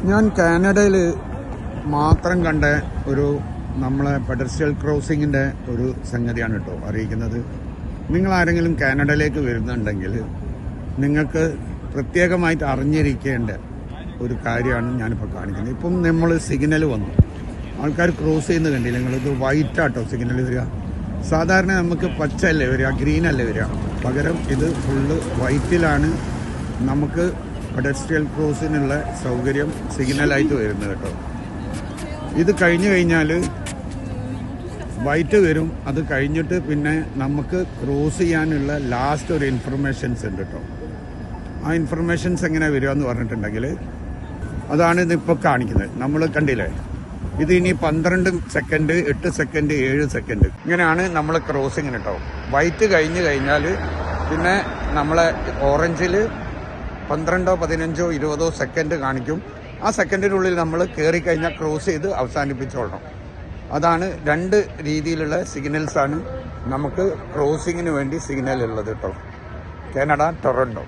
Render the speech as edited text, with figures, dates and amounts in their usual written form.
ഞാൻ കാനഡയിൽ മാത്രം കണ്ട ഒരു നമ്മളെ പെഡസ്ട്രിയൽ ക്രോസിങ്ങിൻ്റെ ഒരു സംഗതിയാണ് കേട്ടോ അറിയിക്കുന്നത്. നിങ്ങൾ ആരെങ്കിലും കാനഡയിലേക്ക് വരുന്നുണ്ടെങ്കിൽ നിങ്ങൾക്ക് പ്രത്യേകമായിട്ട് അറിഞ്ഞിരിക്കേണ്ട ഒരു കാര്യമാണ് ഞാനിപ്പോൾ കാണിക്കുന്നത്. ഇപ്പം നമ്മൾ സിഗ്നൽ വന്നു, ആൾക്കാർ ക്രോസ് ചെയ്യുന്നത് കണ്ടില്ല നിങ്ങളിത് വൈറ്റാട്ടോ സിഗ്നൽ വരിക. സാധാരണ നമുക്ക് പച്ച അല്ലേ വരിക, ഗ്രീൻ അല്ലേ വരിക, പകരം ഇത് ഫുള്ള് വൈറ്റിലാണ് നമുക്ക് പെഡസ്ട്രിയൽ ക്രോസിനുള്ള സൗകര്യം സിഗ്നലായിട്ട് വരുന്നത് കേട്ടോ. ഇത് കഴിഞ്ഞു കഴിഞ്ഞാൽ വൈറ്റ് വരും, അത് കഴിഞ്ഞിട്ട് പിന്നെ നമുക്ക് ക്രോസ് ചെയ്യാനുള്ള ലാസ്റ്റ് ഒരു ഇൻഫർമേഷൻസ് ഉണ്ട് കേട്ടോ. ആ ഇൻഫർമേഷൻസ് എങ്ങനെ വരിക എന്ന് പറഞ്ഞിട്ടുണ്ടെങ്കിൽ അതാണ് ഇതിപ്പോൾ കാണിക്കുന്നത്. നമ്മൾ കണ്ടില്ലേ, ഇത് ഇനി 12 സെക്കൻഡ്, 8 സെക്കൻഡ്, 7 സെക്കൻഡ് ഇങ്ങനെയാണ് നമ്മൾ ക്രോസിങ്ങിന് കേട്ടോ. വൈറ്റ് കഴിഞ്ഞ് കഴിഞ്ഞാൽ പിന്നെ നമ്മളെ ഓറഞ്ചിൽ 12, 15, 20 സെക്കൻഡ് കാണിക്കും. ആ സെക്കൻഡിനുള്ളിൽ നമ്മൾ കയറി കഴിഞ്ഞാൽ ക്രോസ് ചെയ്ത് അവസാനിപ്പിച്ചോളണം. അതാണ് 2 രീതിയിലുള്ള സിഗ്നൽസാണ് നമുക്ക് ക്രോസിങ്ങിന് വേണ്ടി സിഗ്നൽ ഉള്ളത് കേട്ടോ. Canada Toronto.